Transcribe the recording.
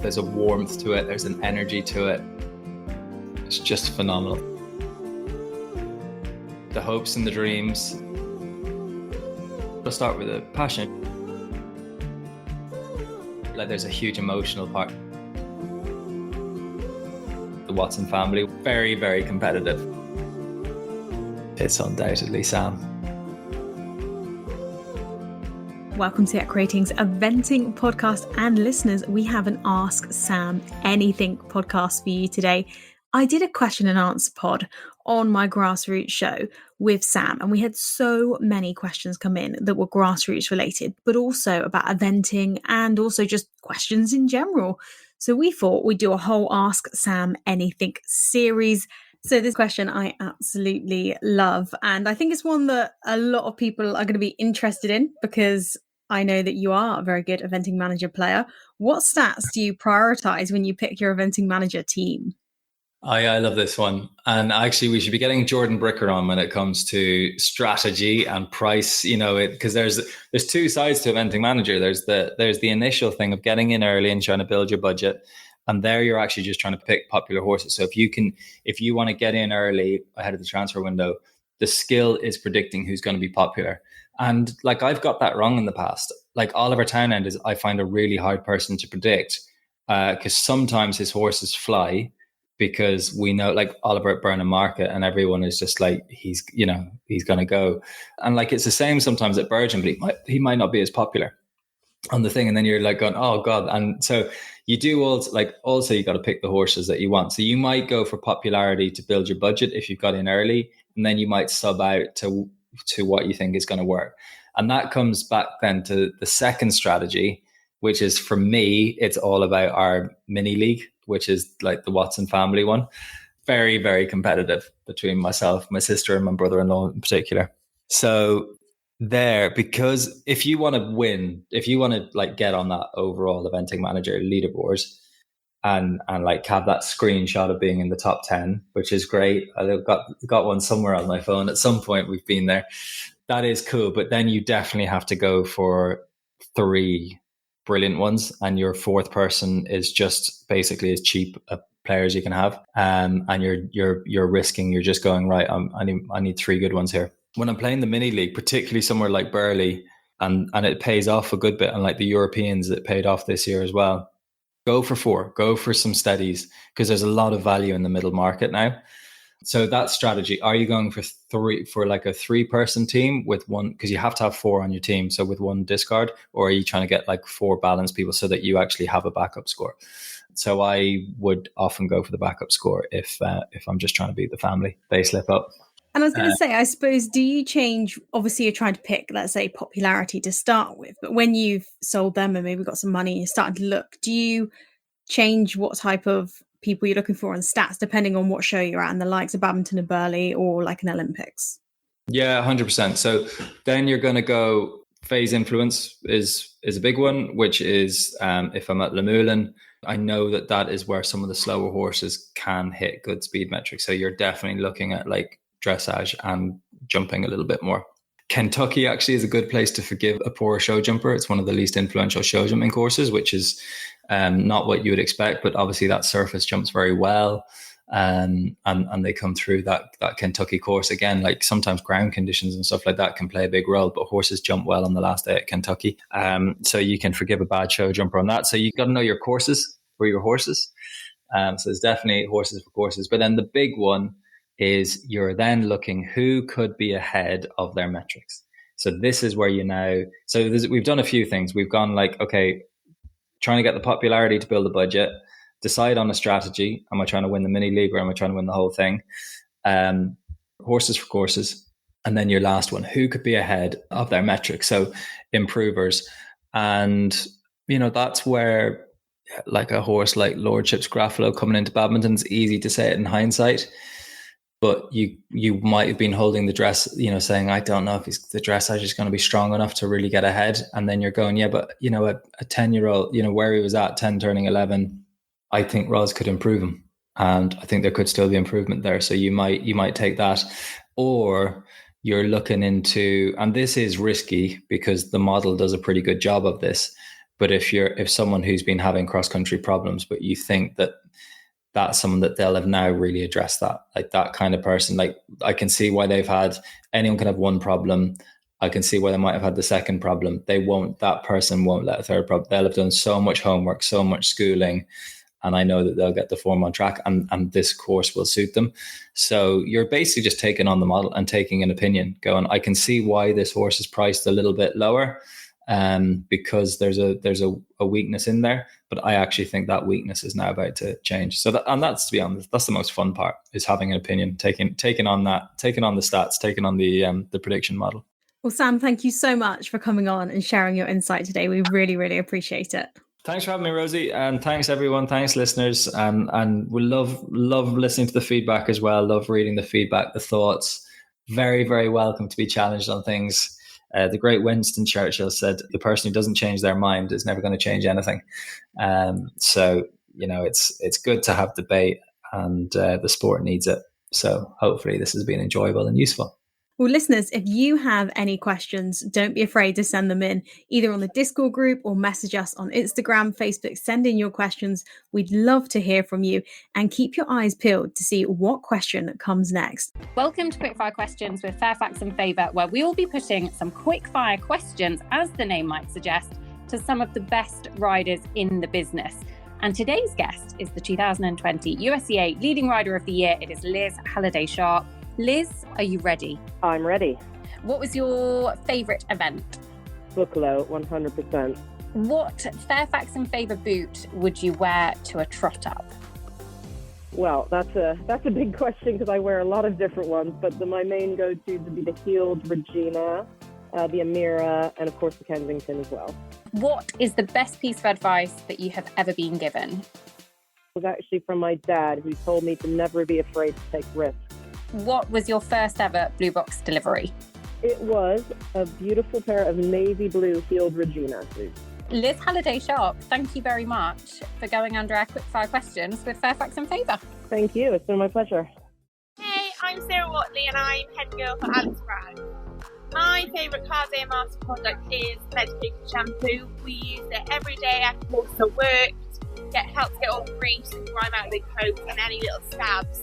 There's a warmth to it. There's an energy to it. It's just phenomenal. The hopes and the dreams. I'll start with the passion. Like, there's a huge emotional part. The Watson family, very, very competitive. It's undoubtedly Sam. Welcome to EquiRatings, a venting podcast, and listeners, we have an Ask Sam Anything podcast for you today. I did a question and answer pod on my grassroots show with Sam, and we had so many questions come in that were grassroots related, but also about eventing and also just questions in general. So we thought we'd do a whole Ask Sam Anything series. So this question I absolutely love, and I think it's one that a lot of people are going to be interested in because I know that you are a very good eventing manager player. What stats do you prioritise when you pick your eventing manager team? I love this one. And actually, we should be getting Jordan Bricker on when it comes to strategy and price, because there's two sides to eventing manager. There's the initial thing of getting in early and trying to build your budget. And there you're actually just trying to pick popular horses. So if you want to get in early ahead of the transfer window, the skill is predicting who's going to be popular. And like, I've got that wrong in the past. Like, Oliver Townend is, I find, a really hard person to predict because sometimes his horses fly because we know, like Oliver at Burnham Market, and everyone is just like, he's going to go. And like, it's the same sometimes at Bergen, but he might not be as popular on the thing. And then you're like going, oh God. And so you do also you got to pick the horses that you want. So you might go for popularity to build your budget if you've got in early, and then you might sub out to what you think is going to work. And that comes back then to the second strategy, which is, for me, it's all about our mini league, which is like the Watson family one. Very, very competitive between myself, my sister, and my brother-in-law in particular. So there, because if you want to win, if you want to like get on that overall eventing manager leaderboard and like have that screenshot of being in the top 10, which is great. I've got one somewhere on my phone. At some point we've been there. That is cool. But then you definitely have to go for 3 brilliant ones. And your fourth person is just basically as cheap a player as you can have. And you're risking, you're just going, right, I need 3 good ones here. When I'm playing the mini league, particularly somewhere like Burley, and it pays off a good bit, and like the Europeans, it paid off this year as well. Go for 4, go for some steadies, because there's a lot of value in the middle market now. So that strategy, are you going for 3 for like a 3-person team with one, because you have to have 4 on your team, so with 1 discard, or are you trying to get like 4 balanced people so that you actually have a backup score? So I would often go for the backup score if I'm just trying to beat the family. They slip up. And I was going to say, I suppose, do you change, obviously you're trying to pick, let's say, popularity to start with, but when you've sold them and maybe got some money and you're starting to look, do you change what type of people you're looking for on stats depending on what show you're at, and the likes of Badminton and Burley or like an Olympics? Yeah, 100%. So then you're going to go, phase influence is a big one, which is if I'm at Le Moulin, I know that is where some of the slower horses can hit good speed metrics. So you're definitely looking at like dressage and jumping a little bit more. Kentucky actually is a good place to forgive a poor show jumper. It's one of the least influential show jumping courses, which is not what you would expect, but obviously that surface jumps very well. And they come through that Kentucky course. Again, like sometimes ground conditions and stuff like that can play a big role, but horses jump well on the last day at Kentucky. So you can forgive a bad show jumper on that. So you got to know your courses for your horses. So there's definitely horses for courses. But then the big one is you're then looking who could be ahead of their metrics. So this is where we've done a few things. We've gone like, okay, trying to get the popularity to build a budget, decide on a strategy. Am I trying to win the mini league or am I trying to win the whole thing? Horses for courses. And then your last one, who could be ahead of their metrics? So improvers. And, that's where like a horse like Lordship's Graffalo coming into Badminton, it's easy to say it in hindsight. But you might have been holding the dress, saying, I don't know if the dressage is going to be strong enough to really get ahead. And then you're going, yeah, but, a 10-year-old, where he was at 10 turning 11, I think Roz could improve him. And I think there could still be improvement there. So you might take that. Or you're looking into, and this is risky because the model does a pretty good job of this, But if someone who's been having cross-country problems, but you think that that's someone that they'll have now really addressed that, like that kind of person, like I can see why anyone can have one problem. I can see why they might have had the second problem. That person won't let a third problem. They'll have done so much homework, so much schooling, and I know that they'll get the form on track, and this course will suit them. So you're basically just taking on the model and taking an opinion, going, I can see why this horse is priced a little bit lower, because there's a weakness in there, but I actually think that weakness is now about to change. So that's, to be honest, that's the most fun part, is having an opinion, taking on the stats, taking on the prediction model. Well, Sam, thank you so much for coming on and sharing your insight today. We really, really appreciate it. Thanks for having me, Rosie, and thanks everyone. Thanks listeners, and we love listening to the feedback as well. Love reading the feedback, the thoughts. Very, very welcome to be challenged on things. The great Winston Churchill said, "The person who doesn't change their mind is never going to change anything." So it's good to have debate, and the sport needs it. So hopefully this has been enjoyable and useful. Well, listeners, if you have any questions, don't be afraid to send them in, either on the Discord group or message us on Instagram, Facebook. Send in your questions. We'd love to hear from you, and keep your eyes peeled to see what question comes next. Welcome to Quickfire Questions with Fairfax and Favour, where we will be putting some quickfire questions, as the name might suggest, to some of the best riders in the business. And today's guest is the 2020 USCA Leading Rider of the Year. It is Liz Halliday-Sharp. Liz, are you ready? I'm ready. What was your favourite event? Buccalo, 100%. What Fairfax and Favour boot would you wear to a trot up? Well, that's a big question, because I wear a lot of different ones, but my main go-tos would be the heeled Regina, the Amira, and of course the Kensington as well. What is the best piece of advice that you have ever been given? It was actually from my dad, who told me to never be afraid to take risks. What was your first ever Blue Box delivery? It was a beautiful pair of navy blue heeled Regina boots. Liz Halliday-Sharp, thank you very much for going under our quickfire questions with Fairfax and Favour. Thank you. It's been my pleasure. Hey, I'm Sarah Watley and I'm head girl for Alex Brown. My favourite Cardea Master product is medicated shampoo. We use it every day after horses are worked. Helps get all the grease and grime out of the coat and any little scabs.